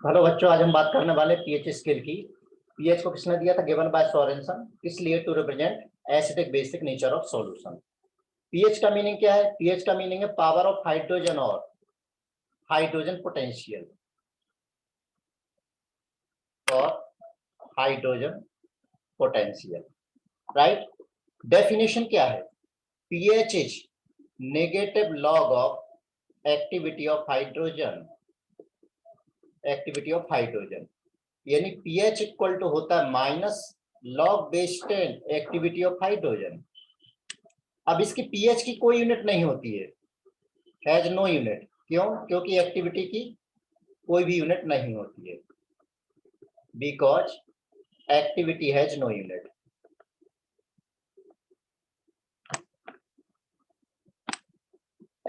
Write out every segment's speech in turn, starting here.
Hello बच्चों, आज हम बात करने वाले पीएच स्केल की। पीएच को किसने दिया था? गिवन बाय सोरेनसन, इसलिए to represent acidic basic nature of solution. PH का मीनिंग क्या है? पीएच का मीनिंग है पावर ऑफ हाइड्रोजन और हाइड्रोजन पोटेंशियल और हाइड्रोजन पोटेंशियल। राइट। डेफिनेशन क्या है? PH is negative log of activity of hydrogen, यानी पीएच इक्वल टू होता है minus log base 10 activity of hydrogen. अब इसकी पीएच की कोई यूनिट नहीं होती है, हैज नो यूनिट। क्यों? क्योंकि एक्टिविटी की कोई भी यूनिट नहीं होती है, because activity has no unit.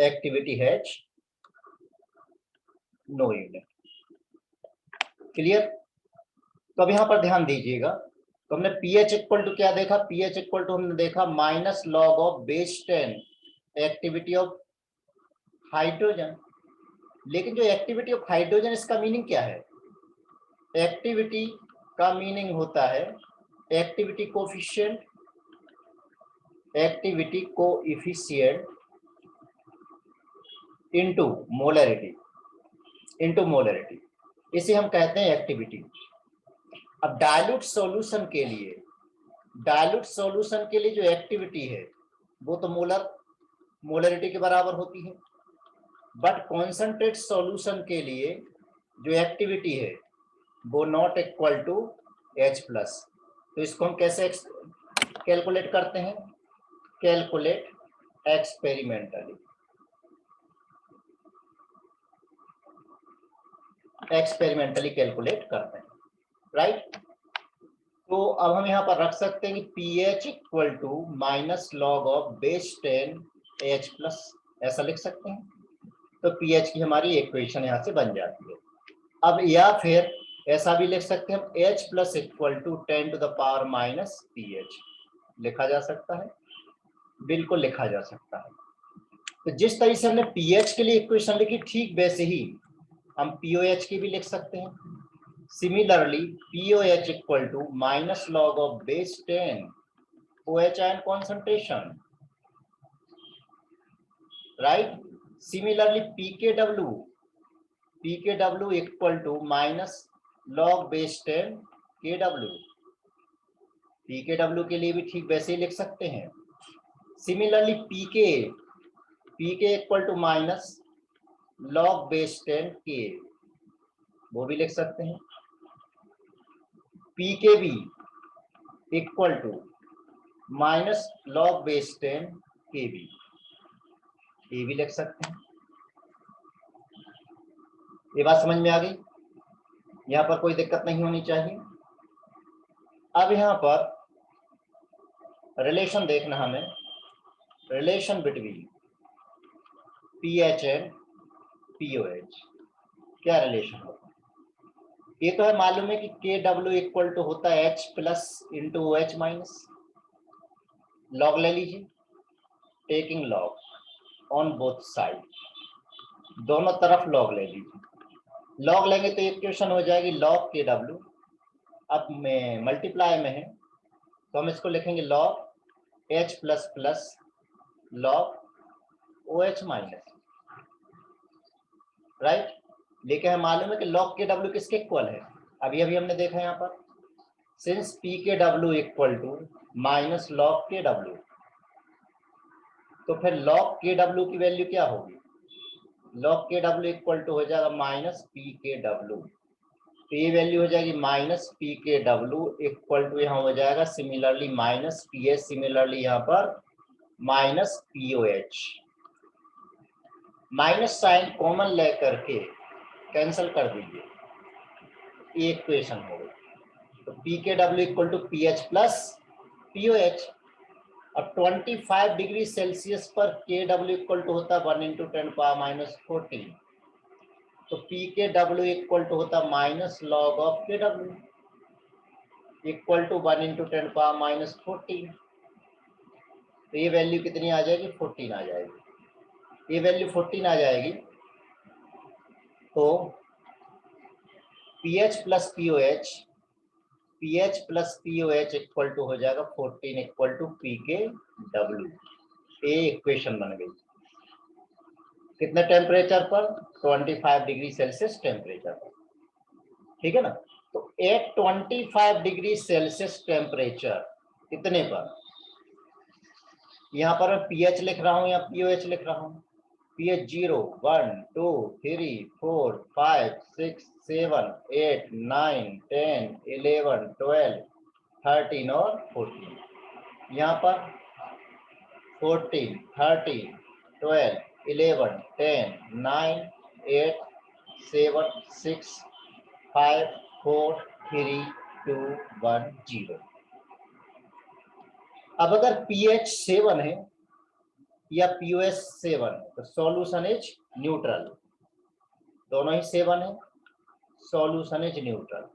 Activity has no unit. Clear? तो अब यहां पर ध्यान दीजिएगा। तो हमने पीएच इक्वल टू क्या देखा? पीएच इक्वल टू हमने देखा minus log of base 10 activity of hydrogen. लेकिन जो एक्टिविटी ऑफ हाइड्रोजन, इसका मीनिंग क्या है? एक्टिविटी का मीनिंग होता है activity coefficient, activity coefficient into molarity, इसे हम कहते हैं एक्टिविटी। अब डाइल्यूट सॉल्यूशन के लिए जो एक्टिविटी है वो तो मोलरिटी के बराबर होती है, बट कॉन्सेंट्रेट सॉल्यूशन के लिए जो एक्टिविटी है वो not equal to H plus. तो इसको हम कैसे कैलकुलेट करते हैं? कैलकुलेट एक्सपेरिमेंटली कैलकुलेट करते हैं। राइट। तो अब हम यहाँ पर रख सकते हैं कि pH equal to minus log of base 10 H plus, ऐसा लिख सकते हैं। तो पीएच की हमारी इक्वेशन यहाँ से बन जाती है। अब या फिर ऐसा भी लिख सकते हैं हम, H plus equal to 10 to the power minus pH, लिखा जा सकता है, बिल्कुल लिखा जा सकता है। तो जिस तरीके से हमने पीएच के लिए इक्वेशन लिखी, ठीक वैसे ही हम पीओएच की भी लिख सकते हैं। Similarly pOH equal to minus log of base 10 OH ion concentration. Right. Similarly पीकेडब्ल्यू equal to minus log base 10 केडब्ल्यू। पीकेडब्ल्यू के लिए भी ठीक वैसे ही लिख सकते हैं। Similarly PK equal to minus log base 10 के, वो भी लिख सकते हैं। PKb equal to minus log base 10 केबी, ये भी लिख सकते हैं। ये बात समझ में आ गई? यहाँ पर कोई दिक्कत नहीं होनी चाहिए। अब यहाँ पर रिलेशन देखना हमें, relation between pH and pOH, क्या रिलेशन होता है? ये तो है मालूम है कि के डब्ल्यू इक्वल टू होता है H plus into OH minus. Log ले लीजिए, taking log on both side, दोनों तरफ लॉग ले लीजिए। लॉग लेंगे तो इक्वेशन हो जाएगी लॉग के डब्ल्यू, अब में मल्टीप्लाई में है तो हम इसको लिखेंगे log H plus plus log OH minus. Right. लेकिन हमें मालूम है कि लॉग के डब्ल्यू किसके इक्वल है? अभी हमने देखा यहाँ पर, since P K W equal to minus log K W, तो फिर लॉग के डब्ल्यू की वैल्यू क्या होगी? Log K W equal to हो जाएगा माइनस पी के डब्ल्यू, तो ये वैल्यू हो जाएगी minus P K W equal to यहाँ हो जाएगा similarly minus P H, similarly यहाँ पर minus pOH. Minus sign common लेकर के कैंसिल कर दीजिए, ये इक्वेशन हो गई। तो P K W equal to P H plus pOH. अब 25 डिग्री सेल्सियस पर के डब्ल्यू इक्वल टू होता है 1 इंटू 10 पावर माइनस 14, तो P K W equal to होता है minus log of K W equal to 1 into 10 power minus 14। तो ये वैल्यू कितनी आ जाएगी? 14 आ जाएगी। ये वैल्यू 14 आ जाएगी। तो pH plus pOH, pH plus pOH equal to हो जाएगा 14 equal to P K W. ये इक्वेशन बन गई। कितने टेम्परेचर पर? 25 डिग्री सेल्सियस टेम्परेचर पर, ठीक है ना। तो एट 25 डिग्री सेल्सियस टेम्परेचर कितने पर, यहाँ पर मैं पीएच लिख रहा हूँ या पीओएच लिख रहा हूँ? पीएच 0 1 2 3 4 5 6 7 8 9 10 11 12 13 और 14। यहाँ पर 14 13 12 11 10 9 8 7 6 5 4 3 2 1 0। अब अगर pH 7 है या pOS 7 तो सॉल्यूशन इज न्यूट्रल। दोनों ही 7 है, सॉल्यूशन इज न्यूट्रल।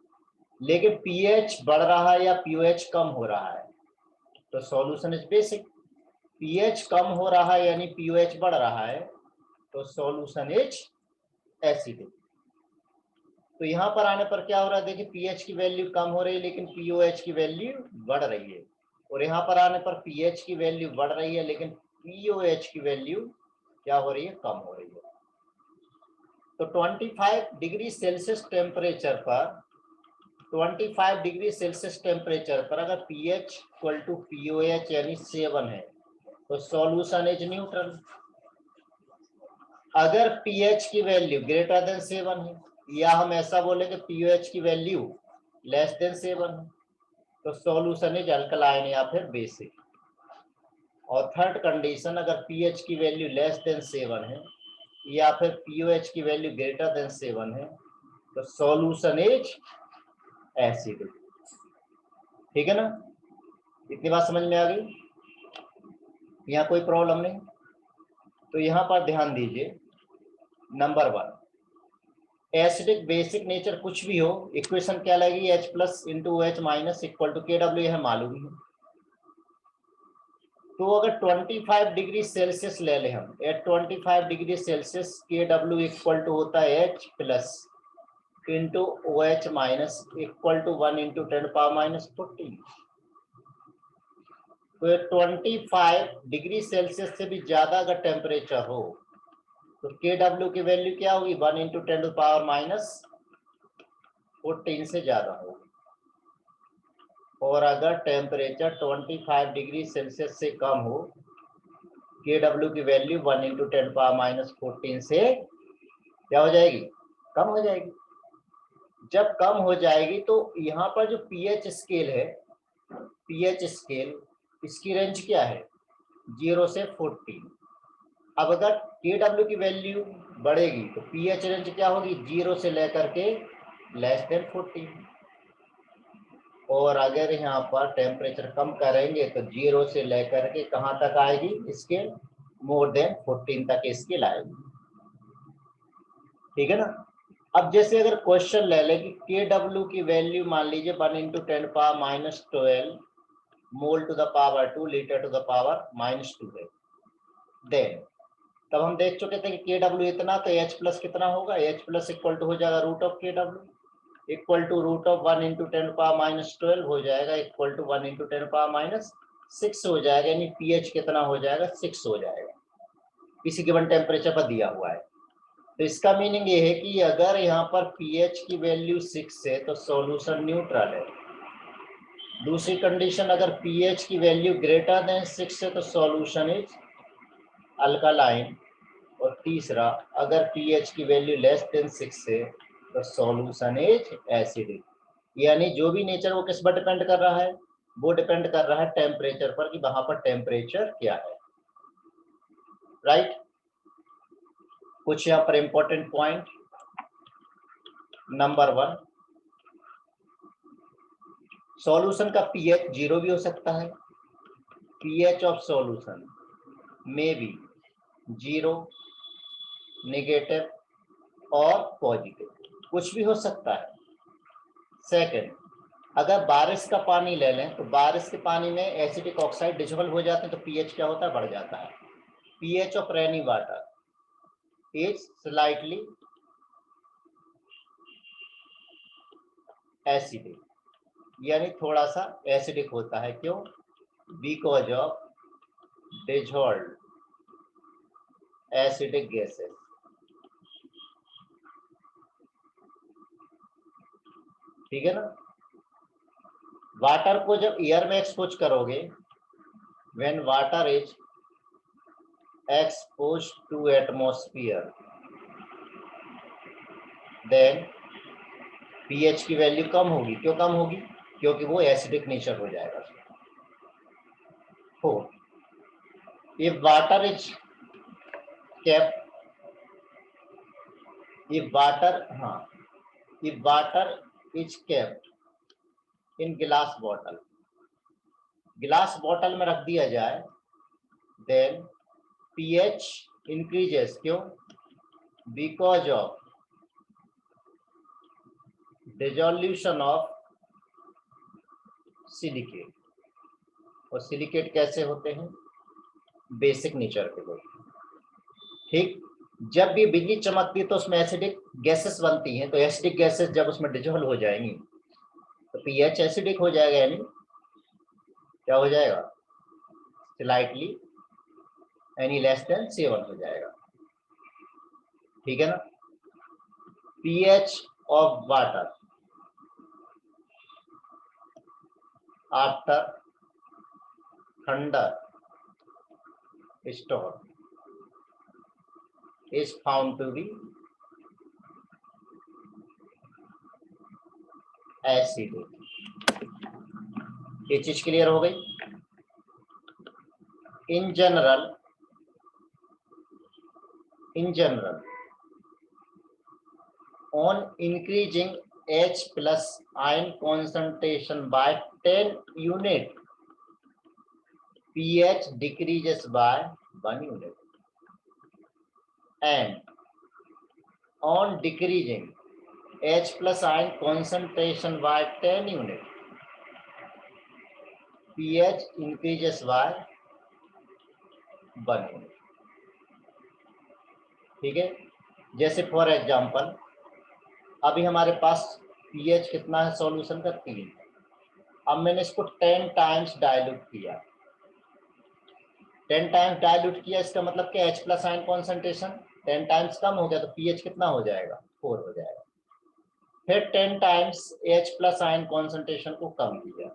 लेकिन pH बढ़ रहा है या pOH कम हो रहा है तो सॉल्यूशन इज बेसिक। pH कम हो रहा है यानी pOH बढ़ रहा है तो सॉल्यूशन इज एसिडिक। तो यहां पर आने पर क्या हो रहा है, देखिए pH की वैल्यू कम हो रही है लेकिन pOH की वैल्यू बढ़ रही है, और यहाँ पर आने पर pH की वैल्यू बढ़ रही है लेकिन pOH की वैल्यू क्या हो रही है, कम हो रही है। तो 25 डिग्री सेल्सियस टेम्परेचर पर 25 डिग्री सेल्सियस टेम्परेचर पर अगर pH इक्वल टू pOH यानी 7 है तो सॉल्यूशन इज न्यूट्रल। अगर pH की वैल्यू ग्रेटर देन 7 है या हम ऐसा बोले कि pOH की वैल्यू लेस देन 7 है तो सॉल्यूशन इज अल्कलाइन या फिर बेसिक। और थर्ड कंडीशन, अगर pH की वैल्यू लेस देन 7 है या फिर pOH की वैल्यू ग्रेटर देन 7 है तो सॉल्यूशन इज एसिडिक। ठीक है ना, इतनी बात समझ में आ गई? यहाँ कोई प्रॉब्लम नहीं। तो यहाँ पर ध्यान दीजिए, नंबर 1, एसिडिक बेसिक नेचर कुछ भी हो, इक्वेशन क्या लगेगी, H plus into H minus equal to KW, यह मालूम ही है। तो अगर 25 डिग्री सेल्सियस ले लें हम, at 25 degree Celsius KW equal to होता है H plus into OH minus equal to 1 into 10⁻⁻14। तो 25 डिग्री सेल्सियस से भी ज्यादा अगर टेम्परेचर हो तो KW की वैल्यू क्या होगी, 1 इंटू 10⁻⁻14 से ज्यादा होगी। और अगर टेम्परेचर 25 डिग्री सेल्सियस से कम हो, KW की वैल्यू 1 इंटू 10⁻⁻14 से क्या हो जाएगी, कम हो जाएगी। जब कम हो जाएगी तो यहाँ पर जो pH स्केल है, pH स्केल इसकी रेंज क्या है, 0 से 14। अब अगर KW की वैल्यू बढ़ेगी तो pH रेंज क्या होगी, 0 से लेकर के लेस देन 14। और अगर यहाँ पर टेम्परेचर कम करेंगे तो 0 से लेकर के कहाँ तक आएगी स्केल, मोर देन 14 तक स्केल आएगी। ठीक है ना। अब जैसे अगर क्वेश्चन ले ले कि KW की वैल्यू मान लीजिए 1 into 10⁻⁻12 mole to the power 2 litre to the power -2 है, देन तब हम देख चुके थे कि KW इतना, तो H प्लस कितना होगा, H प्लस इक्वल टू हो जाएगा root of KW equal to root of 1 into 10⁻⁻12 हो जाएगा इक्वल टू 1 इंटू 10⁻⁻6 हो जाएगा, यानी pH कितना हो जाएगा, 6 हो जाएगा, किसी गिवन टेम्परेचर पर दिया हुआ है। तो इसका मीनिंग ये है कि अगर यहाँ पर pH की वैल्यू 6 है तो सॉल्यूशन न्यूट्रल है। दूसरी कंडीशन, अगर pH की वैल्यू ग्रेटर देन 6 है तो सॉल्यूशन इज अल्कालाइन। और तीसरा, अगर pH की वैल्यू लेस देन 6 है तो सॉल्यूशन इज एसिडिक। यानी जो भी नेचर वो किस पर डिपेंड कर रहा है, वो डिपेंड कर रहा है टेम्परेचर पर, कि वहां पर टेम्परेचर क्या है। राइट। कुछ यहाँ पर इंपॉर्टेंट पॉइंट, नंबर 1, सॉल्यूशन का pH 0 भी हो सकता है। pH ऑफ सॉल्यूशन में भी 0, नेगेटिव और पॉजिटिव, कुछ भी हो सकता है। सेकंड, अगर बारिश का पानी ले लें तो बारिश के पानी में एसिडिक ऑक्साइड डिसॉल्व हो जाते हैं तो pH क्या होता है, बढ़ जाता है। pH of rainy water is slightly acidic, यानी थोड़ा सा एसिडिक होता है। क्यों? Because of dissolved acidic gases. ठीक है ना? वाटर को जब एयर में एक्सपोज करोगे, when water is expose to atmosphere, then pH की वैल्यू कम होगी। क्यों कम होगी? क्योंकि वो एसिडिक नेचर हो जाएगा। हो if water is kept, if water is kept in गिलास बॉटल, गिलास बॉटल में रख दिया जाए, देन पीएच इंक्रीजेस। क्यों? Because of dissolution of silicate. और सिलिकेट कैसे होते हैं? बेसिक नेचर के लोग। ठीक, जब भी बिजली चमकती है तो उसमें एसिडिक गैसेस बनती हैं, तो एसिडिक गैसेस जब उसमें डिसॉल्व हो जाएंगी तो पीएच एसिडिक हो जाएगा, यानी क्या हो जाएगा? स्लाइटली एनी लेस देन 7 हो जाएगा। ठीक है ना? PH of water after thunder storm is found to be acidic। ये चीज क्लियर हो गई? in general on increasing H plus ion concentration by 10 unit, pH decreases by 1 unit, and on decreasing H plus ion concentration by 10 unit, pH increases by 1 unit। ठीक है? जैसे for example अभी हमारे पास pH कितना है solution का? 3। अब मैंने इसको 10 टाइम्स डाइल्यूट किया। 10 टाइम्स डाइल्यूट किया, इसका मतलब क्या? H plus ion concentration 10 times कम हो गया, तो पीएच कितना हो जाएगा? 4 हो जाएगा। फिर 10 times H plus ion concentration को कम किया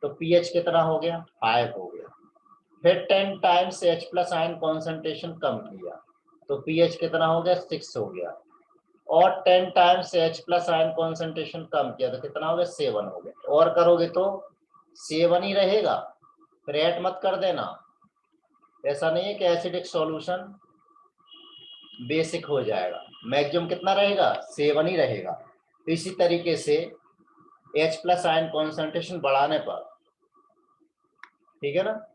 तो पीएच कितना हो गया? 5 हो गया। फिर 10 times H plus ion concentration कम किया तो पीएच कितना हो गया? 6 हो गया। और 10 times H plus ion concentration कम किया तो कितना हो गया? 7 हो गया। और करोगे तो 7 ही रहेगा, फिर ऐड मत कर देना। ऐसा नहीं है कि एसिडिक सॉल्यूशन बेसिक हो जाएगा, मैक्सिमम कितना रहेगा? 7 ही रहेगा। तो इसी तरीके से H प्लस आयन कॉन्सेंट्रेशन बढ़ाने पर, ठीक है ना,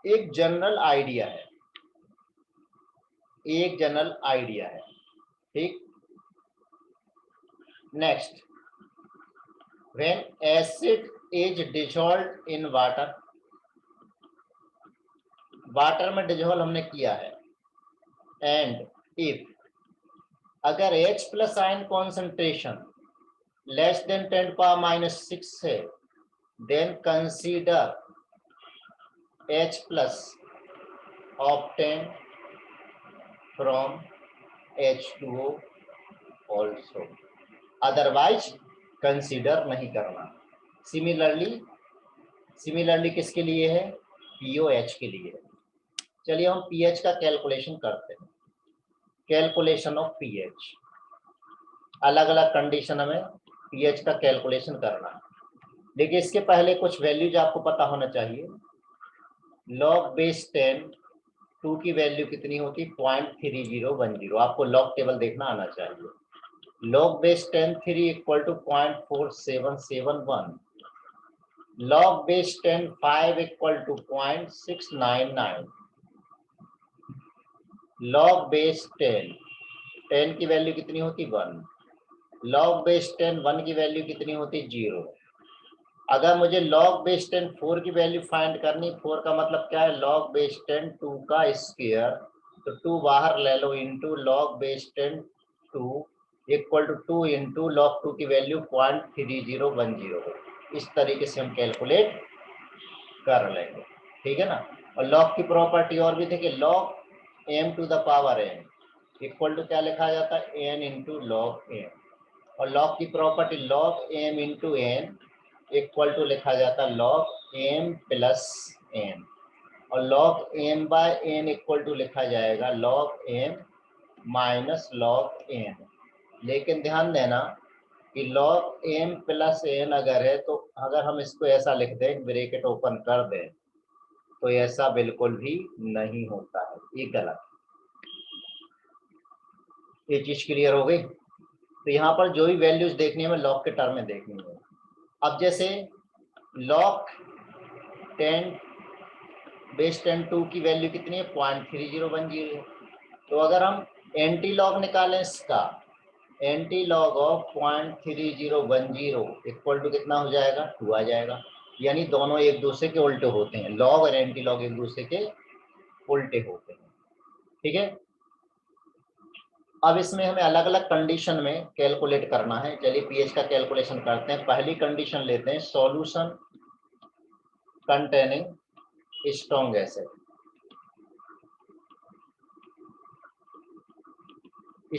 एक जनरल आइडिया है, ठीक। Next, when acid is dissolved in water, water में डिसॉल्व हमने किया है, एंड इफ अगर H plus ion concentration less than 10⁻⁻⁶ है, then consider H plus obtain from H2O also, otherwise consider नहीं करना। सिमिलरली किसके लिए है? POH के लिए। चलिए हम pH का कैलकुलेशन करते हैं। कैलकुलेशन ऑफ pH, अलग अलग कंडीशन में pH का कैलकुलेशन करना है। देखिए इसके पहले कुछ वैल्यूज आपको पता होना चाहिए। log बेस 10 2 की वैल्यू कितनी होती? 0.3010। आपको लॉग टेबल देखना आना चाहिए। log base 10 3 equal to 0.4771, log base 10 5 equal to 0.699, log base 10 की वैल्यू कितनी होती? 1, log बेस 10 1 की वैल्यू कितनी होती? 0। अगर मुझे log बेस 10 4 की वैल्यू फाइंड करनी, 4 का मतलब क्या है? log बेस 10 2 का स्क्वायर, तो 2 बाहर ले लो, into log base 10 2 equal to 2 into log 2 की वैल्यू 0.3010 इस तरीके से हम कैलकुलेट कर लेंगे, ठीक है ना। और लॉग की प्रॉपर्टी और भी देखिए, log M to the power N equal to क्या लिखा जाता है, एन इंटू लॉग एम। और लॉग की property log M into N equal to लिखा जाता है लॉग एम प्लस एन। और log M by N equal to लिखा जाएगा log M minus log N. लेकिन ध्यान देना कि लॉग एम प्लस एन अगर है तो अगर हम इसको ऐसा लिख दें, ब्रैकेट ओपन कर दें, तो ऐसा बिल्कुल भी नहीं होता है, ये गलत। ये चीज क्लियर हो गई। तो यहाँ पर जो भी वैल्यूज देखनी है हमें लॉग के टर्म में देखनी है। अब जैसे लॉग 10 बेस 10 2 की वैल्यू कितनी है, 0.3010 है। तो अगर हम एंटी लॉग निकालें इसका, anti log of 0.3010 equal to कितना हो जाएगा, 2 आ जाएगा। यानी दोनों एक दूसरे के उल्टे होते हैं, लॉग और एंटी लॉग एक दूसरे के उल्टे होते हैं, ठीक है। अब इसमें हमें अलग अलग कंडीशन में कैलकुलेट करना है। चलिए पीएच का कैलकुलेशन करते हैं। पहली कंडीशन लेते हैं, solution containing strong acid.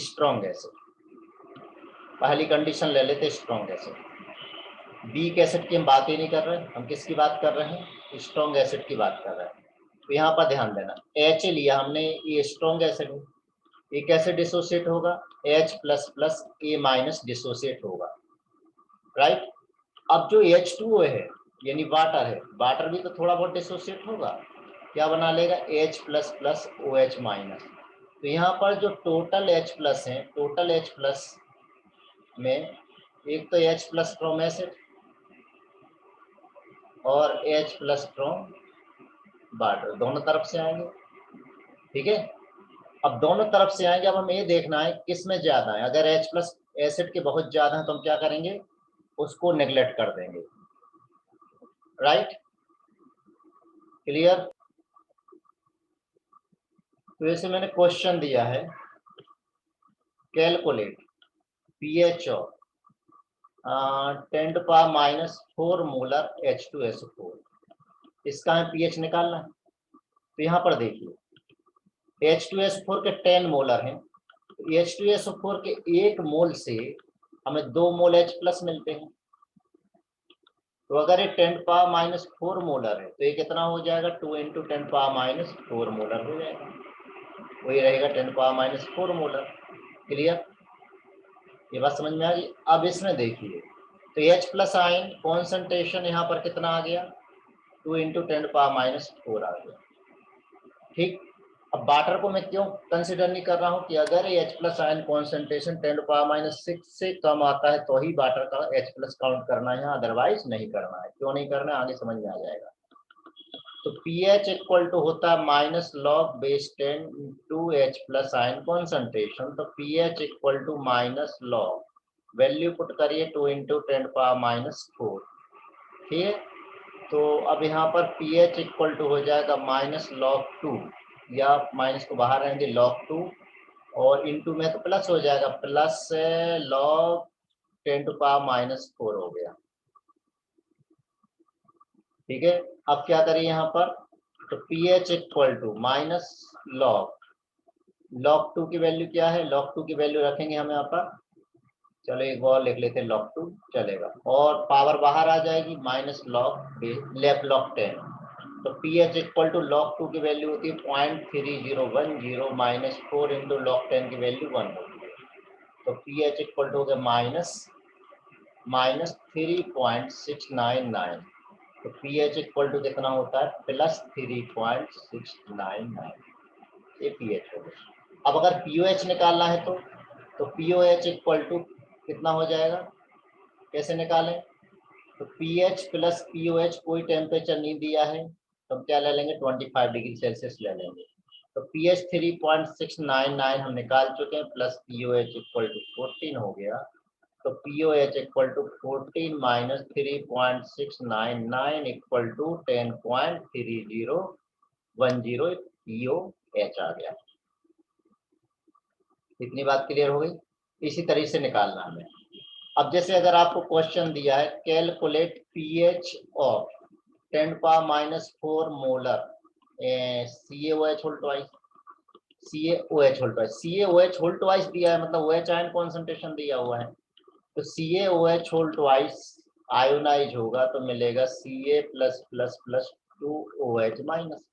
Strong acid पहली कंडीशन ले लेते हैं, स्ट्रॉन्ग एसिड। वीक एसिड की हम बात ही नहीं कर रहे हैं, हम किसकी बात कर रहे हैं, स्ट्रॉन्ग एसिड की बात कर रहे हैं। तो यहाँ पर ध्यान देना, एच लिया हमने, ये स्ट्रॉन्ग एसिड है, ये कैसे डिसोसिएट होगा, H प्लस प्लस ए माइनस डिसोसिएट होगा, राइट। अब जो H2O है यानी वाटर है, वाटर भी तो थोड़ा बहुत डिसोसिएट होगा, क्या बना लेगा, H plus plus OH minus. तो यहाँ पर जो टोटल H प्लस है, टोटल H प्लस में एक तो H प्लस फ्रॉम एसिड और H प्लस फ्रॉम वाटर, दोनों तरफ से आएंगे, ठीक है। अब दोनों तरफ से आएंगे, अब हमें ये देखना है किस में ज्यादा है। अगर H प्लस एसिड के बहुत ज्यादा है तो हम क्या करेंगे, उसको नेग्लेक्ट कर देंगे, राइट, क्लियर। तो जैसे मैंने क्वेश्चन दिया है, calculate pH of 10⁻⁻⁴ molar H2SO4, इसका हमें पीएच निकालना है। तो यहाँ पर देखिए H2SO4 के 10 मोलर हैं, तो H2SO4 के 1 मोल से हमें 2 मोल H प्लस मिलते हैं। तो अगर ये 10⁻⁴ मोलर है तो ये कितना हो जाएगा, 2 इंटू 10⁻⁴ मोलर हो जाएगा, वही रहेगा 10⁻⁴ मोलर, क्लियर, ये बात समझ में आ गई। अब इसमें देखिए, तो H प्लस आयन कॉन्सेंट्रेशन यहाँ पर कितना आ गया, 2 इंटू 10⁻⁴ आ गया, ठीक। अब वाटर को मैं क्यों कंसिडर नहीं कर रहा हूँ कि अगर H प्लस आयन कॉन्सेंट्रेशन 10⁻⁶ से कम आता है तो ही वाटर का H प्लस काउंट करना है, अदरवाइज नहीं करना है। क्यों नहीं करना है आगे समझ में आ जाएगा। तो pH इक्वल टू होता है minus log base 10 to H plus ion concentration. तो pH equal to minus log, value put करिए 2 इंटू 10⁻⁴, ठीक है। तो अब यहाँ पर pH इक्वल टू हो जाएगा माइनस लॉग 2, या माइनस को बाहर रहेंगे log 2, और इंटू में तो प्लस हो जाएगा, प्लस log 10⁻⁴ हो गया, ठीक है। अब क्या करिए यहाँ पर, तो pH equal to minus log 2 की वैल्यू क्या है, log 2 की वैल्यू रखेंगे हम यहाँ पर, चलो एक और लिख लेते हैं, log 2 चलेगा, और पावर बाहर आ जाएगी, माइनस लेफ्ट log 10। तो pH इक्वल टू log 2 की वैल्यू होती है 0.3010 माइनस 4 इंटू log 10 की वैल्यू 1 होती है। तो pH इक्वल टू हो गया माइनस 3.699। तो pH इक्वल टू कितना होता है, प्लस 3.699, ये pH हो गया। अब अगर pOH निकालना है तो pOH इक्वल टू कितना हो जाएगा, कैसे निकालें, तो pH प्लस pOH कोई टेम्परेचर नहीं दिया है, तो हम क्या ले लेंगे, 25 डिग्री सेल्सियस ले लेंगे। तो pH 3.699 हम निकाल चुके हैं, प्लस pOH इक्वल टू 14 हो गया। तो pOH equal to 14 minus 3.699 equal to 10.3010 pOH आ गया। इतनी बात क्लियर हो गई। इसी तरीके से निकालना हमें। अब जैसे अगर आपको क्वेश्चन दिया है calculate pH of 10⁻⁴ molar CaOH whole twice, CaOH whole twice, CaOH whole twice दिया है, मतलब OH आयन कॉन्सेंट्रेशन दिया हुआ है, तो CaOH होल ट्वाइस आयोनाइज होगा तो मिलेगा Ca+++2OH माइनस।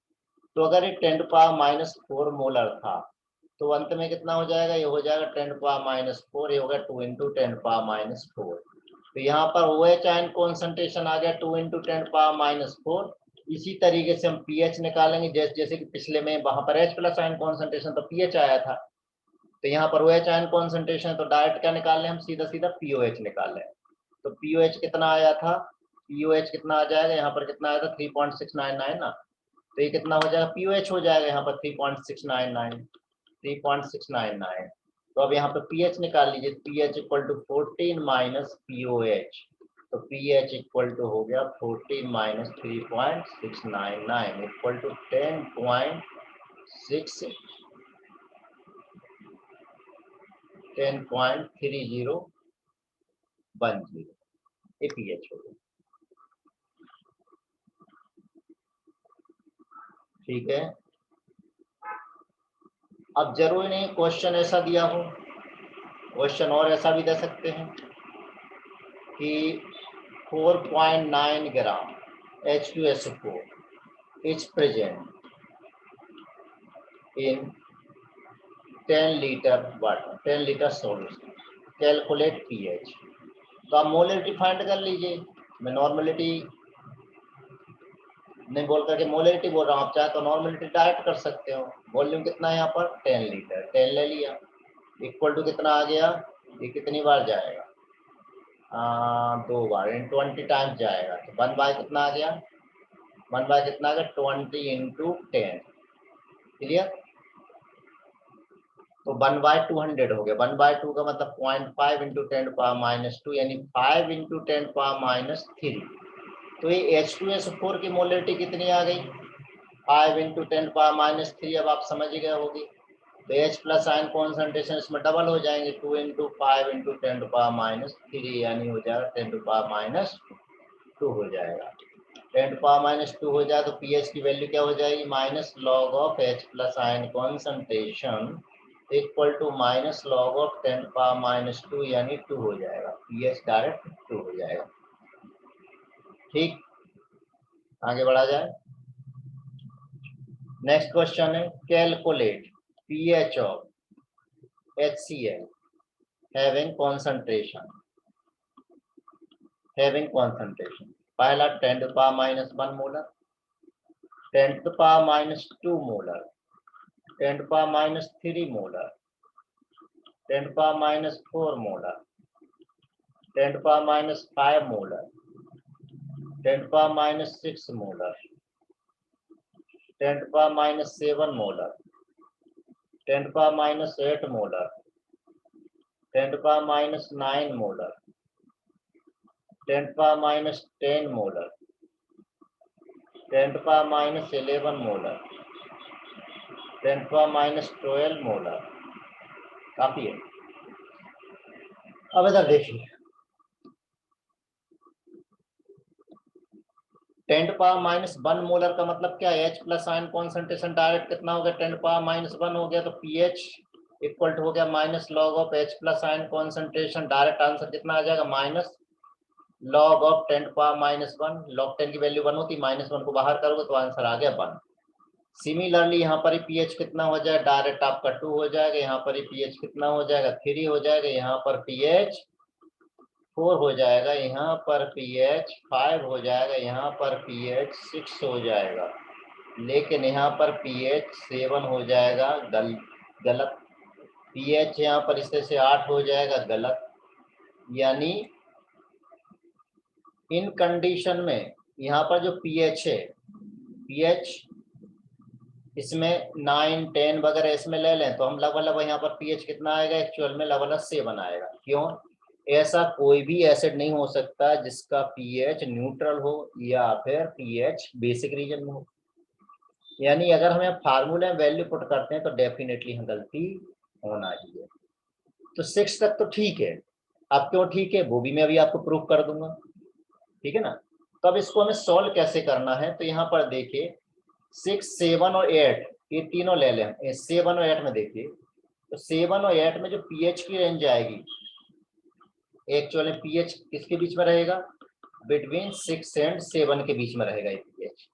तो अगर ये 10⁻⁴ मोलर था तो अंत में कितना हो जाएगा, ये हो जाएगा 10⁻⁴, ये होगा 2 × 10⁻⁴। तो यहाँ पर OH आयन कॉन्सेंट्रेशन आ गया 2 × 10⁻⁴। इसी तरीके से हम pH निकालेंगे, जैसे कि पिछले में वहां पर H+ आयन कॉन्सेंट्रेशन तो pH आया था, तो यहाँ पर OH आयन कॉन्सेंट्रेशन, तो डायरेक्ट क्या निकाल लें हम, सीधा सीधा POH निकाल लें। तो POH कितना आया था, POH कितना आ जाएगा, यहाँ पर कितना आया था 3.699 ना, तो ये कितना हो जाएगा, POH हो जाएगा यहाँ पर 3.699। तो अब यहाँ पर pH निकाल लीजिए, pH = 14 - POH, तो pH = हो गया 14 - 3.699 = 10.3010, ये pH हो गया। ठीक है, अब जरूरी नहीं क्वेश्चन ऐसा दिया हो, क्वेश्चन और ऐसा भी दे सकते हैं कि 4.9 ग्राम H2SO4 is present in 10 litre water, 10 litre solution, calculate pH। तो आप मोलरिटी फाइंड कर लीजिए, मैं नॉर्मलिटी नहीं बोल करके मोलरिटी बोल रहा हूँ, आप चाहे तो नॉर्मलिटी डायरेक्ट कर सकते हो। वॉल्यूम कितना है यहाँ पर 10 लीटर, 10 ले लिया, इक्वल टू कितना आ गया, ये कितनी बार जाएगा, 2 बार, इन 20 टाइम्स जाएगा, तो 1/, कितना आ गया, 1/, कितना आ गया 20 × 10, क्लियर। तो 1/200 हो गया, 1/2 का मतलब 0.5 × 10⁻⁻², यानी 5 × 10⁻⁻3। तो ये H2SO4 की मोलरिटी कितनी आ गई, 5 × 10⁻⁻3। अब आप समझ ही गए होगी, तो H+ आयन कॉन्सेंट्रेशन इसमें डबल हो जाएंगे, 2 × 5 × 10⁻⁻3, यानी हो जाएगा 10⁻⁻2 हो जाएगा। 10⁻⁻2 हो जाए तो pH की वैल्यू क्या हो जाएगी, -log of H+ ion concentration = -log of 10⁻⁻2, यानी 2 हो जाएगा, pH डायरेक्ट 2 हो जाएगा। ठीक, आगे बढ़ा जाए। नेक्स्ट क्वेश्चन है calculate pH of HCl having concentration, पहला 10⁻⁻1 molar, 10⁻⁻2 molar, 10⁻⁻3 molar, 10⁻⁻4 molar, 10⁻⁻5 molar, 10⁻⁻6 molar, 10⁻⁻7 molar, 10⁻⁻8 molar, 10⁻⁻9 molar, 10⁻⁻10 molar, 10⁻⁻11 molar, 10⁻⁻12 molar. काफी है। अब इधर देखिए, 10⁻⁻1 मोलर का मतलब क्या है, H+ आयन कॉन्सेंट्रेशन डायरेक्ट कितना हो गया, 10⁻⁻1 हो गया, तो pH = हो गया -log of H+ ion concentration, direct answer कितना आ जाएगा, -log of 10⁻⁻1। log 10 की वैल्यू 1 होती, -1 को बाहर करोगे तो आंसर आ गया 1। सिमिलरली यहाँ पर pH कितना हो जाएगा, डायरेक्ट आपका 2 हो जाएगा, यहाँ पर pH कितना हो जाएगा, 3 हो जाएगा, यहाँ पर pH 4 हो जाएगा, यहाँ पर pH 5 हो जाएगा, यहाँ पर pH 6 हो जाएगा, लेकिन यहाँ पर pH 7 हो जाएगा, गलत। pH यहाँ पर इससे से 8 हो जाएगा, गलत। यानी इन कंडीशन में यहाँ पर जो pH है, pH इसमें 9, 10 वगैरह इसमें ले लें तो हम लगभग यहाँ पर pH कितना आएगा, एक्चुअल में लगभग 7 आएगा। क्यों, ऐसा कोई भी एसिड नहीं हो सकता जिसका pH न्यूट्रल हो या फिर pH बेसिक रीजन में हो। यानी अगर हमें फार्मूले में वैल्यू पुट करते हैं तो डेफिनेटली हम गलती होना ही है। तो 6 तक तो ठीक है। अब क्यों ठीक है वो भी मैं अभी आपको प्रूफ कर दूंगा, ठीक है ना। तो अब इसको हमें सॉल्व कैसे करना है, तो यहाँ पर देखिए 6, 7 और 8 ये तीनों ले लें। 7 और 8 में देखिए, तो 7 और 8 में जो पीएच की रेंज आएगी, एक्चुअली पीएच किसके बीच में रहेगा, बिटवीन 6 एंड 7 के बीच में रहेगा ये पीएच।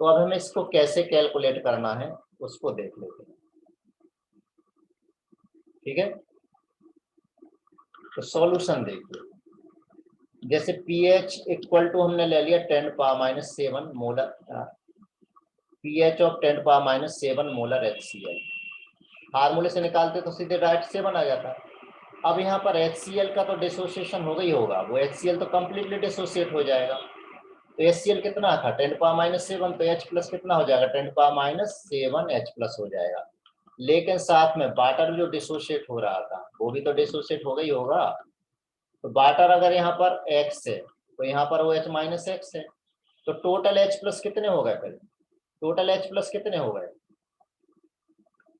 तो अब हमें इसको कैसे कैलकुलेट करना है उसको देख लेते हैं, ठीक है। तो सॉल्यूशन देखिए, जैसे पीएच इक्वल टू हमने ले लिया 10⁻⁻7 molar, pH of 10⁻⁻7 molar HCl। फार्मूले से निकालते तो सीधे डायरेक्ट 7 आ जाता। अब यहाँ पर HCl का तो डिसोसिएशन हो गई होगा, वो HCl तो कंप्लीटली डिसोसिएट हो जाएगा। तो HCl कितना था 10⁻⁷, तो H प्लस कितना हो जाएगा 10⁻7 H प्लस हो जाएगा। लेकिन साथ में वाटर जो डिसोसिएट हो रहा था वो भी तो डिसोसिएट हो गई होगा। तो वाटर अगर यहाँ पर X है तो यहाँ पर वो H माइनस X है, तो टोटल H प्लस कितने हो गए, पहले टोटल H प्लस कितने हो गए,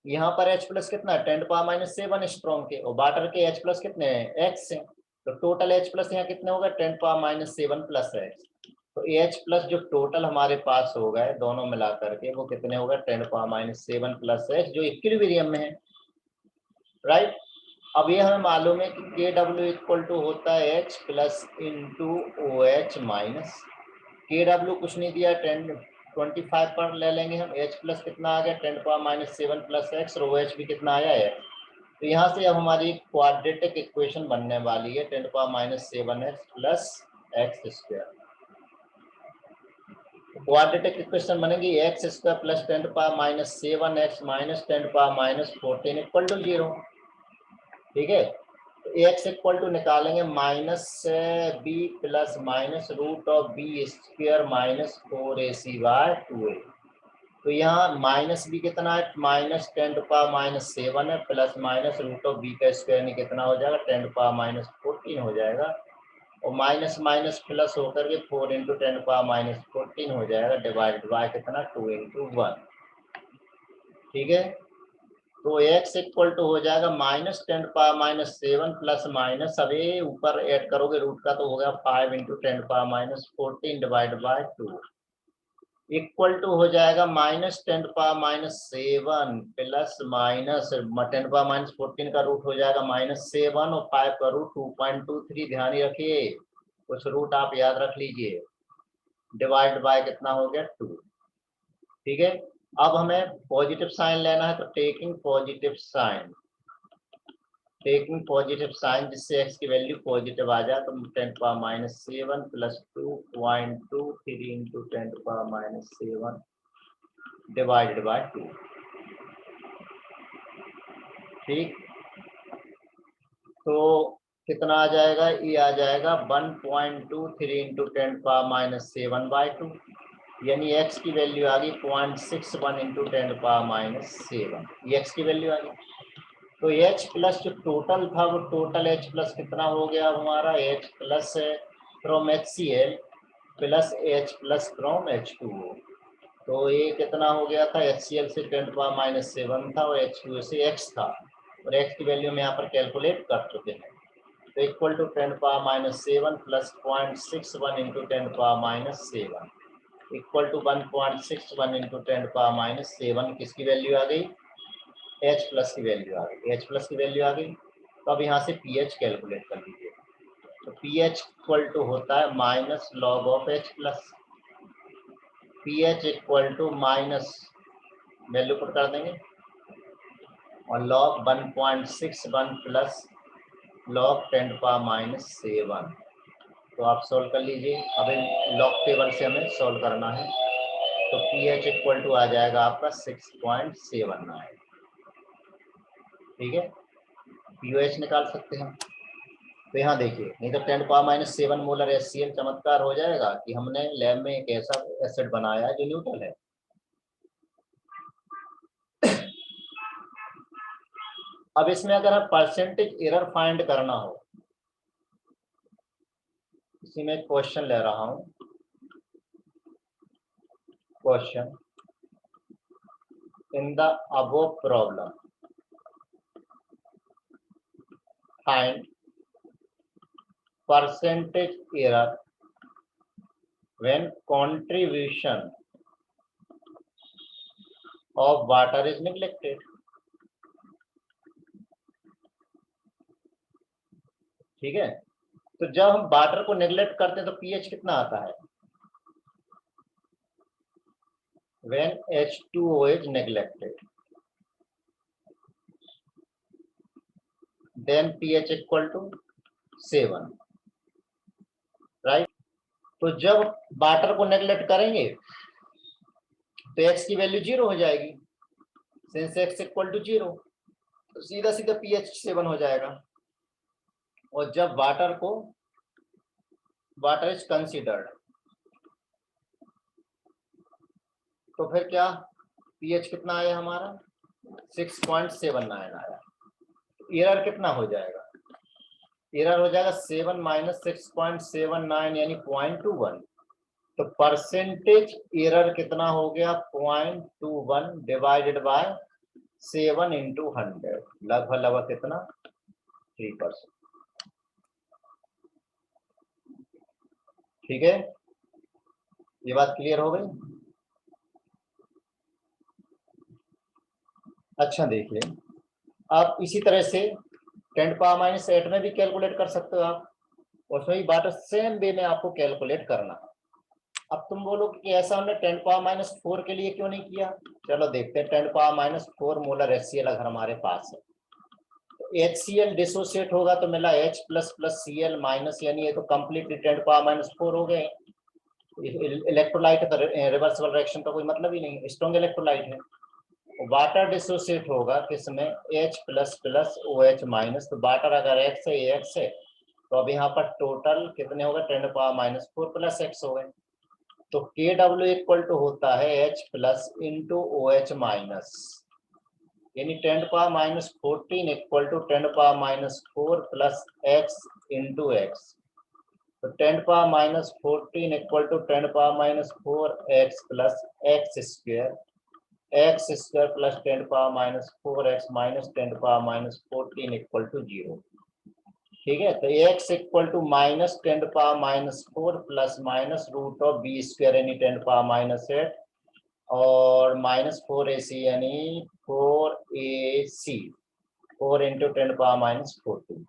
यहाँ पर H प्लस कितना है 10⁻⁷ स्ट्रॉन्ग के, और वाटर के H प्लस कितने हैं X है। तो टोटल H प्लस यहाँ कितने हो गए 10⁻7 प्लस X। तो H प्लस जो टोटल हमारे पास हो गए दोनों मिला करके वो कितने हो गए 10⁻7 प्लस X, जो इक्विलिब्रियम में है, राइट। अब ये हमें मालूम है कि KW इक्वल टू होता है H plus into OH minus, KW कुछ नहीं दिया 1025 पर ले लेंगे हम, H प्लस कितना आ गया 10⁻7 प्लस X, और OH भी कितना आया है। तो यहाँ से अब हमारी क्वाड्रेटिक इक्वेशन बनने वाली है 10⁻7x plus x square. Quadratic equation बनेगी x square plus 10⁻7x minus 10⁻14 equal to 0, ठीक है। तो एक्स इक्वल टू निकालेंगे minus b plus minus root of b square minus 4ac/2a। तो यहाँ माइनस बी कितना है -10⁻7 है, plus minus root of b का स्क्वायर नहीं कितना हो जाएगा 10⁻14 हो जाएगा, और माइनस माइनस प्लस होकर के 4 इंटू 10⁻14 हो जाएगा, डिवाइडेड बाय कितना 2 इंटू 1, ठीक है। तो x इक्वल टू हो जाएगा -10⁻7 प्लस माइनस, अब ये ऊपर ऐड करोगे रूट का तो हो गया 5 into 10⁻14 divide by 2 equal to हो जाएगा -10⁻7 प्लस माइनस 10⁻14 का रूट हो जाएगा -7 और 5 का रूट 2.23, ध्यान ही रखिए कुछ रूट आप याद रख लीजिए, डिवाइड बाय कितना हो गया 2, ठीक है। अब हमें पॉजिटिव साइन लेना है, तो टेकिंग पॉजिटिव साइन जिससे x की वैल्यू पॉजिटिव आ जाए, तो 10⁻7 प्लस 2.23 इंटू 10⁻7 डिवाइडेड बाय 2, ठीक। तो कितना आ जाएगा, ये आ जाएगा 1.23 इंटू 10⁻7/2, यानी x की वैल्यू आ गई 0.61 इंटू 10⁻7, ये x की वैल्यू आ गई। तो H प्लस जो टोटल था वो टोटल H प्लस कितना हो गया हमारा, H plus from HCl plus H plus from H2O। तो ये कितना हो गया था, HCl से 10⁻7 था और H2O से X था, और X की वैल्यू हम यहाँ पर कैलकुलेट कर चुके हैं। तो equal to 10⁻7 plus 0.61 into 10⁻7 equal to 1.61 into 10⁻7, किसकी वैल्यू आ गई, H प्लस की वैल्यू आ गई, H प्लस की वैल्यू आ गई। तो अब यहाँ से pH कैलकुलेट कर लीजिए, तो pH इक्वल टू होता है minus log of H plus, pH equal to minus value put कर देंगे और लॉग 1.61 प्लस लॉग 10⁻7, तो आप सोल्व कर लीजिए। अब लॉग टेबल से हमें सोल्व करना है, तो pH इक्वल टू आ जाएगा आपका 6.79, ठीक है। pOH निकाल सकते हैं, तो यहाँ देखिए नहीं तो 10⁻7 मोलर HCl चमत्कार हो जाएगा कि हमने लैब में एक ऐसा एसिड बनाया है जो न्यूट्रल है। अब इसमें अगर आप परसेंटेज एरर फाइंड करना हो, इसी में एक क्वेश्चन ले रहा हूं, question in the above problem find percentage error when contribution of water is neglected. ठीक है, तो जब हम वाटर को नेग्लेक्ट करते हैं तो पीएच कितना आता है? when H2O is neglected, then pH equal to 7, right. तो जब वाटर को नेग्लेक्ट करेंगे तो X की वैल्यू 0 हो जाएगी, सिंस X इक्वल टू 0 तो सीधा सीधा pH 7 हो जाएगा। और जब वाटर इज कंसिडर्ड तो फिर क्या pH कितना आया हमारा? 6.79 आया। एरर कितना हो जाएगा? एरर हो जाएगा 7 माइनस 6.79 यानी 0.21। तो परसेंटेज एरर कितना हो गया? 0.21 डिवाइडेड बाय 7 इंटू 100, लगभग कितना? 3%। ठीक है, ये बात क्लियर हो गई? अच्छा देखिए, आप इसी तरह से 10⁻⁸ में भी कैलकुलेट कर सकते हो आप, उसमें भी बात सेम वे में आपको कैलकुलेट करना। अब तुम बोलो कि ऐसा हमने 10⁻⁴ के लिए क्यों नहीं किया? चलो देखते हैं। 10⁻⁴ मोलर HCl अगर हमारे पास है तो HCl डिसोसिएट होगा तो मिला H plus plus Cl minus, यानी ये तो कंप्लीटली 10⁻⁴ हो गए। इलेक्ट्रोलाइट है तो रिवर्सिबल रिएक्शन का कोई मतलब ही नहीं, स्ट्रॉन्ग इलेक्ट्रोलाइट है। वाटर डिसोसिएट होगा किसमें? H plus plus OH minus. तो वाटर अगर X है, X है, तो अब यहाँ पर टोटल कितने हो गए? 10⁻⁴ प्लस X हो गए। तो KW इक्वल टू होता है H plus into OH minus, यानी 10⁻⁴ equal to 10⁻⁴ plus X into X। तो 10⁻⁴ equal to 10⁻⁴x plus x square plus 10⁻⁴x minus 10⁻⁴ equal to 0। ठीक है, तो x equal to minus 10⁻⁴ plus minus root of b square यानी 10⁻⁸ और minus 4ac यानी 4ac 4 into 10⁻⁴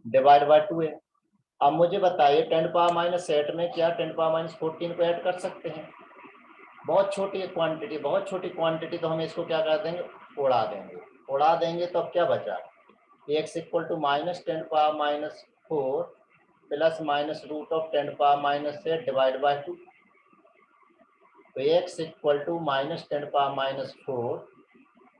divide by 2 है। अब मुझे बताइए 10⁻⁸ में क्या 10⁻⁴ को ऐड कर सकते हैं? बहुत छोटी क्वांटिटी, बहुत छोटी क्वांटिटी, तो हम इसको क्या कर देंगे? उड़ा देंगे। तो अब क्या बचा? x equal to minus 10⁻⁴ plus minus root of 10⁻⁸ divide by 2। तो x इक्वल टू माइनस 10⁻⁴,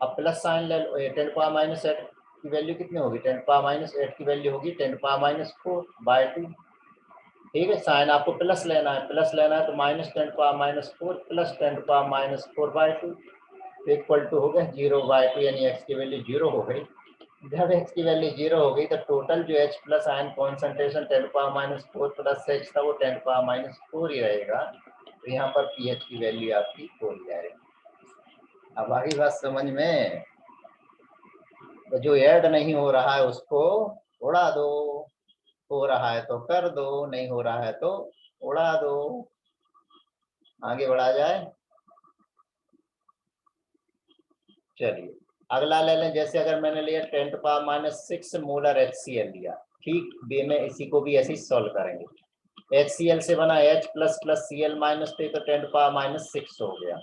अब प्लस साइन ले लो। 10⁻⁸ की वैल्यू कितनी होगी? 10⁻⁸ की वैल्यू होगी 10⁻⁴ बाय 2। ठीक है, साइन आपको प्लस लेना है, तो minus 10⁻⁴ plus 10⁻⁴ by 2 equal to हो गया 0 बाय 2, यानी x की वैल्यू 0 हो गई। जब x की वैल्यू 0 हो गई तो टोटल जो H plus ion concentration 10⁻⁴ plus H था वो 10⁻⁴ ही रहेगा। तो यहाँ पर pH की वैल्यू आपकी 4 ही आएगी। अब आगे बात समझ में? तो जो ऐड नहीं हो रहा है उसको उड़ा दो, हो रहा है तो कर दो, नहीं हो रहा है तो उड़ा दो। आगे बढ़ा जाए। चलिए अगला ले लें। जैसे अगर मैंने लिया 10⁻⁶ मोलर HCl लिया, ठीक वे में इसी को भी ऐसे ही सॉल्व करेंगे। HCl से बना H plus plus Cl minus थे तो 10⁻⁶ हो गया।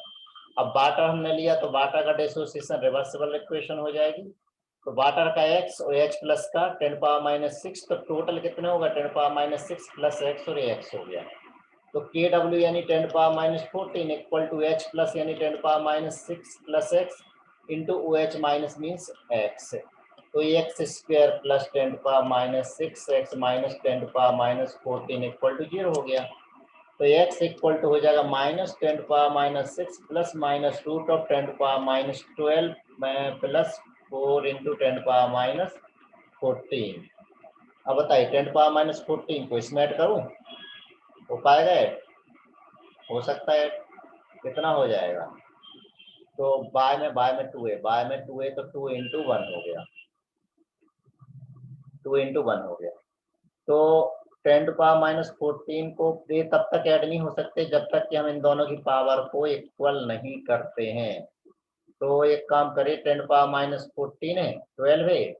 अब वाटर हमने लिया तो वाटर का डिसोसिएशन रिवर्सिबल इक्वेशन हो जाएगी। तो वाटर का x और H प्लस का 10⁻⁶, तो टोटल कितने होगा? 10⁻⁶ प्लस x और x हो गया। तो KW यानी 10⁻⁴ इक्वल टू H प्लस यानी 10⁻�6 plus x into OH minus means x। तो x square plus 10⁻�6x minus 10⁻⁴ equal to 0 हो गया। तो x इक्वल टू हो जाएगा minus 10⁻�6 plus minus root of 10⁻12 plus 4 into 10⁻⁴। अब बताइए 10⁻⁴ को इसमें ऐड करूँ? हो पाएगा ऐड? हो सकता है। कितना हो जाएगा? तो बाय में 2 है, तो 2 इंटू 1 हो गया। 2 × 1 हो गया। तो 10⁻14 को ये तब तक ऐड नहीं हो सकते जब तक कि हम इन दोनों की पावर को इक्वल नहीं करते हैं। तो एक काम करें, 10⁻14 है, 12 है,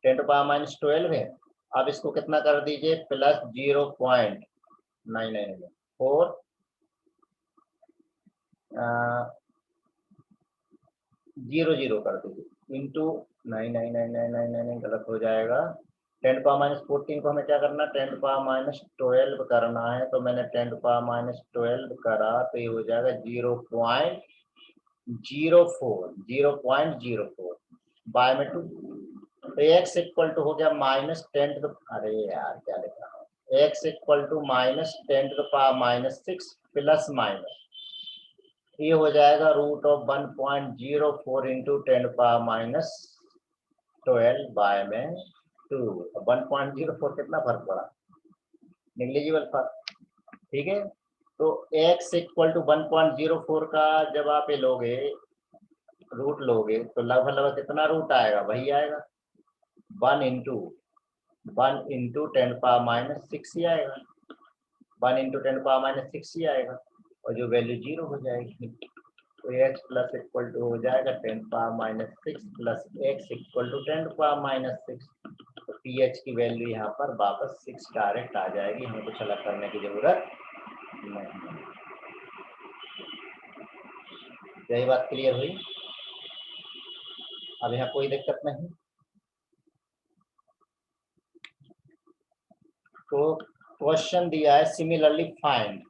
10⁻12 है। अब इसको कितना कर दीजिए, प्लस 0.994 0 कर दीजिए इंटू 99999 गलत हो जाएगा। 10⁻14 को हमें क्या करना, 10⁻12 करना है। तो मैंने 10⁻12 करा तो ये हो जाएगा 0.04 बाय में 2। तो x इक्वल टू हो गया -10 अरे यार क्या लिख रहा हूँ, x equal to -10⁻6 plus minus ये हो जाएगा √1.04 इंटू 10⁻12 बाय में 2। 1.04 कितना फर्क पड़ा, निग्लिजिबल फर्क। ठीक है, तो x इक्वल टू 1.04 का जब आप ये लोगे रूट लोगे तो लगभग कितना रूट आएगा, वही आएगा 1 × 10⁻6 ही आएगा, 1 × 10⁻6 ही आएगा और जो वैल्यू 0 हो जाएगी। तो x प्लस इक्वल टू हो जाएगा 10⁻6 प्लस x इक्वल टू 10⁻6। तो pH की वैल्यू यहाँ पर वापस 6 डायरेक्ट आ जाएगी, हमें कुछ अलग करने की जरूरत नहीं। यही बात क्लियर हुई, अब यहाँ कोई दिक्कत नहीं। तो क्वेश्चन दिया है similarly find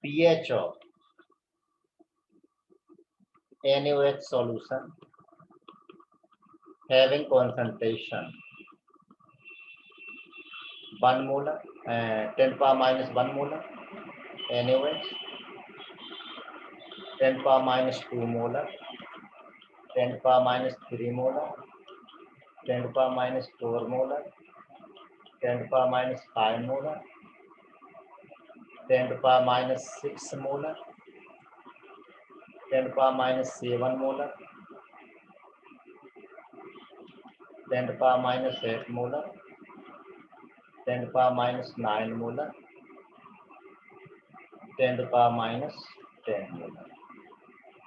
pH of NaOH solution having concentration 1 molar 10⁻1 molar NaOH, 10⁻2 molar, 10⁻3 molar, 10⁻4 molar, 10⁻5 molar, 10⁻6 molar, 10⁻7 molar, 10⁻8 molar, 10⁻9 molar, 10⁻10 molar।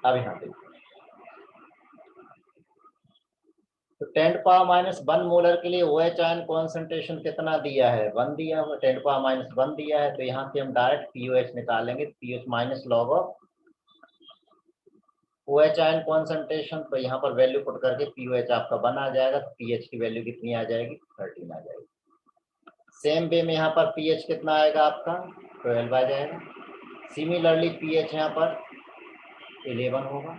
अब यहाँ देखिए, तो 10⁻1 मोलर के लिए OH आयन कॉन्सेंट्रेशन कितना दिया है, 1 दिया हुआ, 10⁻1 दिया है। तो यहाँ से हम डायरेक्ट POH निकालेंगे, POH minus log of OH ion concentration. तो यहाँ पर वैल्यू पुट करके POH आपका 1 आ जाएगा, तो pH की वैल्यू कितनी आ जाएगी, 13 आ जाएगी। सेम वे में यहाँ पर pH कितना आएगा आपका, 12 आ जाएगा। सिमिलरली pH यहाँ पर 11 होगा,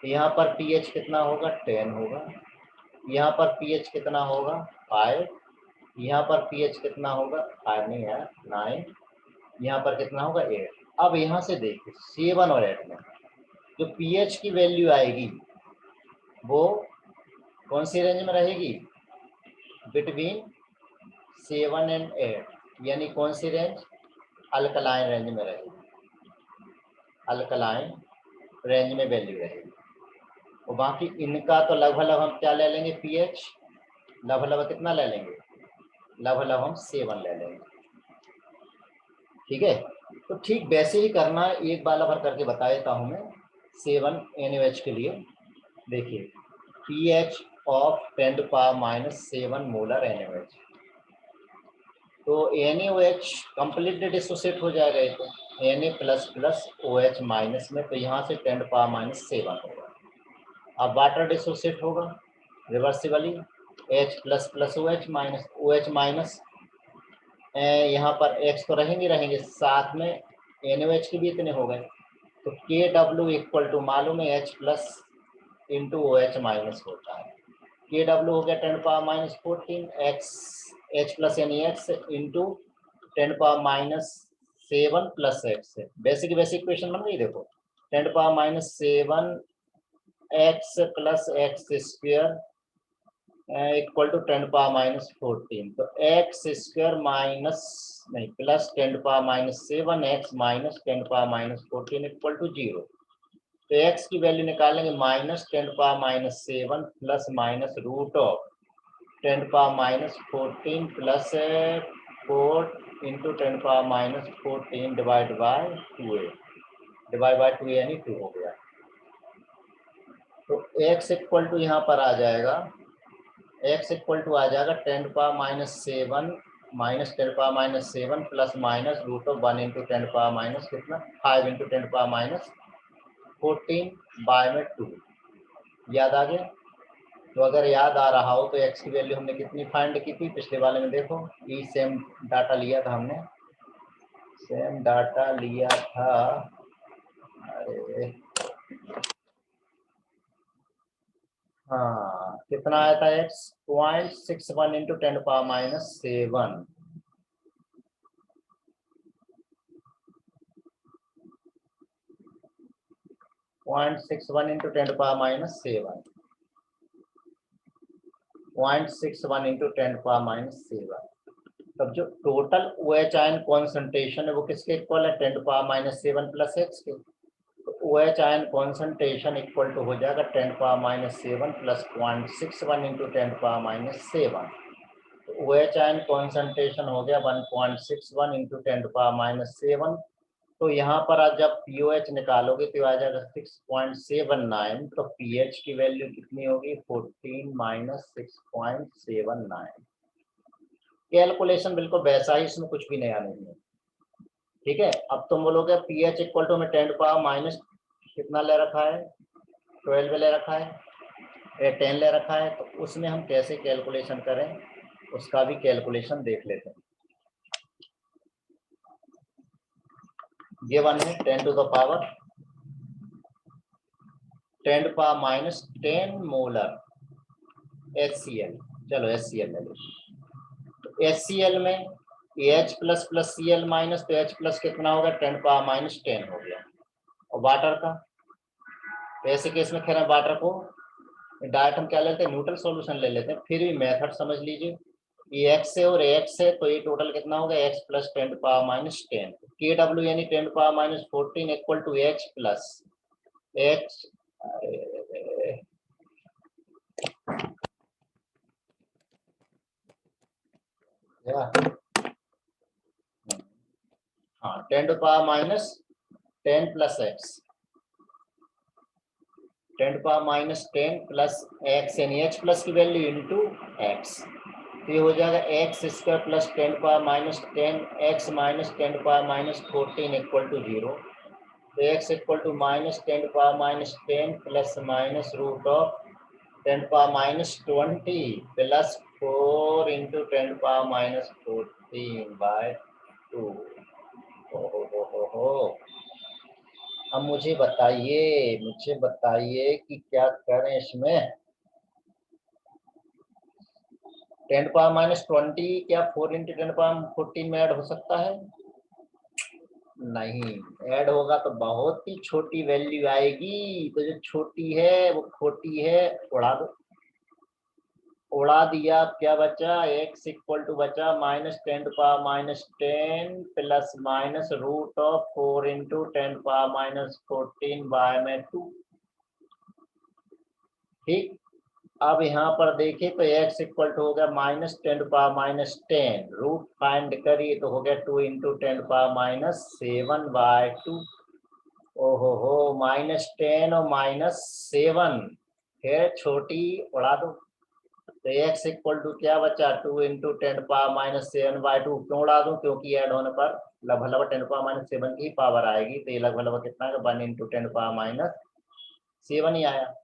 तो यहाँ पर pH कितना होगा, 10 होगा। यहाँ पर pH कितना होगा, 5। यहाँ पर pH कितना होगा, 5 नहीं है 9। यहाँ पर कितना होगा, 8। अब यहाँ से देखिए 7 और 8 में जो pH की वैल्यू आएगी वो कौन सी रेंज में रहेगी, बिटवीन 7 एंड 8, यानी कौन सी रेंज, अल्कलाइन रेंज में रहेगी, अल्कलाइन रेंज में वैल्यू रहेगी। और बाकी इनका तो लगभग हम क्या ले लेंगे, pH लगभग कितना ले लेंगे, लगभग हम 7 ले लेंगे। ठीक है, तो ठीक वैसे ही करना, एक बार भर करके बता देता हूं मैं 7 NaOH के लिए। देखिए pH ऑफ 10⁻7 मोलर NaOH, तो NaOH कंप्लीटली डिसोसिएट हो जाएगा, ये तो Na plus plus OH minus में, तो यहाँ से 10⁻7 होगा। अब वाटर डिसोसिएट होगा reversibly, H plus plus OH minus, OH minus यहाँ पर X तो रहेंगे, साथ में NaOH के भी इतने हो गए। तो KW इक्वल टू मालूम है H plus into OH minus होता है। KW हो गया 10⁻14 H प्लस यानी X into 10⁻7 plus X। Basic equation बन गई, देखो 10⁻7 X plus X square equal to 10⁻14। तो एक्स स्क्वायर माइनस नहीं plus 10⁻7 X minus 10⁻14 equal to 0। तो एक्स की वैल्यू निकालेंगे -10⁻7 plus minus root of 10⁻14 plus 4 into 10⁻14 divide by 2a, divide by 2 यानी 2 हो गया। तो x इक्वल टू यहाँ पर आ जाएगा, x इक्वल टू आ जाएगा 10⁻7 minus 10⁻7 plus minus root of 1 into 10⁻- कितना 5 इंटू 10⁻14 बाय में 2। याद आ गया? तो अगर याद आ रहा हो तो x की वैल्यू हमने कितनी फाइंड की थी पिछले वाले में, देखो ये सेम डाटा लिया था हमने, सेम डाटा लिया था। अरे हाँ, कितना आया था x 0.61 इंटू 10⁻7, 0.61 इंटू 10⁻7, 0.61 इंटू 10⁻7। तब जो टोटल OH आयन कॉन्सेंट्रेशन है वो किसके इक्वल है, 10⁻7 प्लस x के। तो OH ion concentration equal to हो जाएगा 10⁻7 प्लस 0.61 इंटू 10⁻7। तो OH आयन कॉन्सेंट्रेशन हो गया 1.61 इंटू 10⁻7। तो यहाँ पर आज जब POH निकालोगे तो आ जाएगा 6.79। तो pH की वैल्यू कितनी होगी, 14 माइनस 6.79। कैलकुलेशन बिल्कुल वैसा ही, इसमें कुछ भी नया नहीं है। ठीक है, अब तुम बोलोगे pH इक्वल टू में 10⁻- कितना ले रखा है, 12 ले रखा है, 10 ले रखा है, तो उसमें हम कैसे कैलकुलेशन करें उसका भी कैलकुलेशन देख लेते हैं। ये वन है 10 to the power 10⁻10 molar HCl। चलो HCl ले लो। तो HCl में H plus plus Cl minus, तो H प्लस कितना होगा 10⁻10 हो गया। और वाटर का, तो ऐसे केस में खैर वाटर को डायरेक्ट हम क्या लेते हैं, न्यूट्रल सॉल्यूशन ले लेते हैं। फिर भी मेथड समझ लीजिए, ये x है और x है, तो ये टोटल कितना होगा x प्लस 10⁻10, KW यानी 10⁻14 equal to h plus x। हाँ 10⁻10 प्लस x, 10⁻10 प्लस x यानी h प्लस की वैल्यू इंटू x। तो ये हो जाएगा X square plus 10⁻10 x minus 10⁻14 equal to 0। तो x equal to minus 10⁻10 plus minus root of 10⁻20 plus 4 into 10⁻14 by 2। हो। अब मुझे बताइए कि क्या करें इसमें। 10⁻20 क्या 4 इंटू 10⁻14 में ऐड हो सकता है? नहीं, ऐड होगा तो बहुत ही छोटी वैल्यू आएगी। तो जो छोटी है वो खोटी है, उड़ा दो। उड़ा दिया, क्या बचा, x इक्वल टू बचा -10⁻10 plus minus root of 4 into 10⁻14 by में 2। ठीक, अब यहाँ पर देखिए तो x इक्वल टू हो गया -10⁻10, रूट फाइंड करिए तो हो गया 2 इंटू 10⁻7 बाय 2। ओहो हो, -10 और -7 फिर छोटी उड़ा दो। तो x इक्वल टू क्या बचा, 2 इंटू 10⁻7 बाय 2। क्यों उड़ा दूं, क्योंकि ऐड होने पर लगभग 10⁻7 की ही पावर आएगी। तो ये लगभग कितना है, 1 इंटू 10⁻7 ही आया।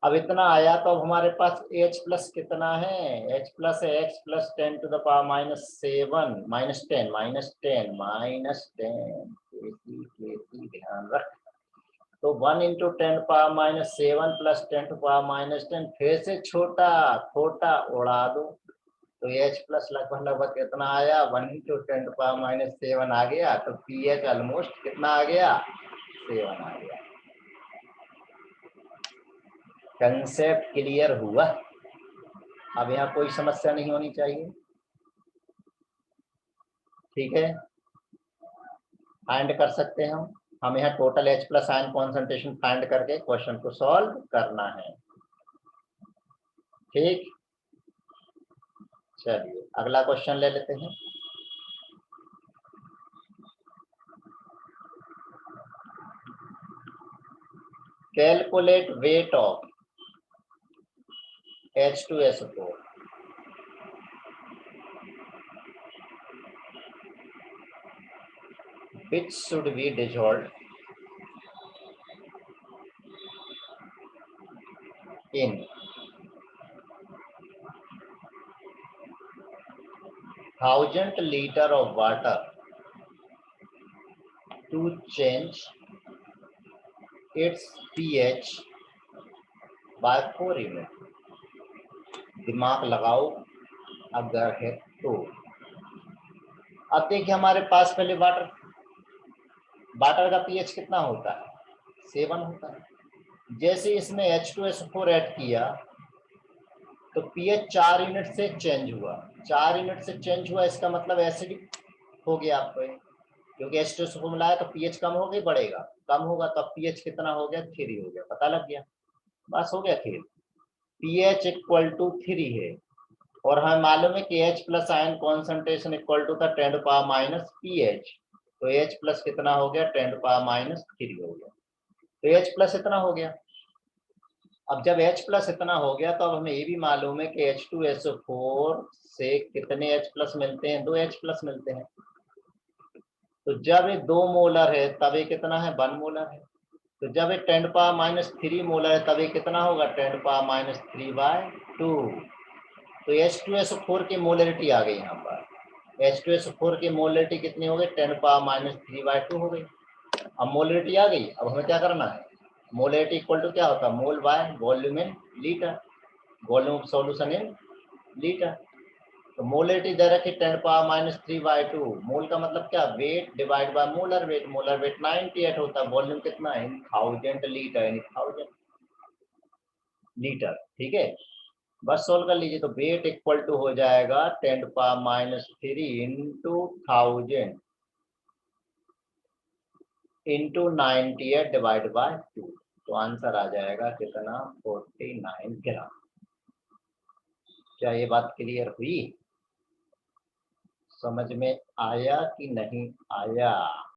अब इतना आया तो अब हमारे पास h प्लस कितना है, h प्लस है x plus 10 to the power -7 -10 ध्यान रख। तो 1 इंटू 10⁻7 प्लस 10 टू पावर -10 फिर से छोटा छोटा उड़ा दो। तो h प्लस लगभग कितना आया, 1 इंटू 10 टू पावर -7 आ गया। तो pH ऑलमोस्ट कितना आ गया, 7 आ गया। कंसेप्ट क्लियर हुआ? अब यहाँ कोई समस्या नहीं होनी चाहिए। ठीक है, फाइंड कर सकते हैं हम यहाँ total H plus ion concentration find करके क्वेश्चन को सॉल्व करना है। ठीक, चलिए अगला क्वेश्चन ले लेते हैं। Calculate weight of H2SO4 which should be dissolved in 1000 liter of water to change its pH by 4 unit। दिमाग लगाओ अगर है तो। अब देखिए हमारे पास पहले वाटर का पीएच कितना होता है, 7 होता है। जैसे इसमें H2SO4 ऐड किया तो पीएच 4 यूनिट से चेंज हुआ। 4 यूनिट से चेंज हुआ इसका मतलब एसिडिक हो गया आपको, क्योंकि H2SO4 मिलाया तो पीएच कम हो गई, बढ़ेगा, कम होगा तो पीएच कितना हो गया, 3 हो गया। पता लग गया, बस हो गया 3। पीएच इक्वल टू 3 है और हमें मालूम है कि H plus ion concentration equal to था 10 पावर माइनस पीएच। तो H प्लस कितना हो गया, 10 पावर माइनस 3 हो गया। तो H प्लस इतना हो गया। अब जब H प्लस इतना हो गया तो अब हमें ये भी मालूम है कि H2SO4 से कितने H प्लस मिलते हैं, 2 H प्लस मिलते हैं। तो जब ये 2 मोलर है तब ये कितना है, 1 मोलर है। तो जब ये 10 पावर माइनस 3 मोलर है तब ये कितना होगा, 10 पावर माइनस 3/2। तो H2SO4 की मोलरिटी आ गई यहाँ पर। H2SO4 की मोलरिटी कितनी हो गई, 10 पावर माइनस 3/2 हो गई। अब मोलरिटी आ गई, अब हमें क्या करना है, मोलरिटी इक्वल टू क्या होता है, mole by volume in litre, volume of solution in litre. तो मोलरिटी दे रखी 10 पावर माइनस 3/2। मोल का मतलब क्या, weight divide by molar weight. Molar weight 98 होता है, वॉल्यूम कितना है, 1000 लीटर, यानी 1000 लीटर। ठीक है, बस सोल्व कर लीजिए। तो वेट इक्वल टू हो जाएगा 10 power minus 3 into 1000 into 98 divide by 2। तो आंसर आ जाएगा कितना, 49 ग्राम। क्या ये बात क्लियर हुई, समझ में आया कि नहीं आया?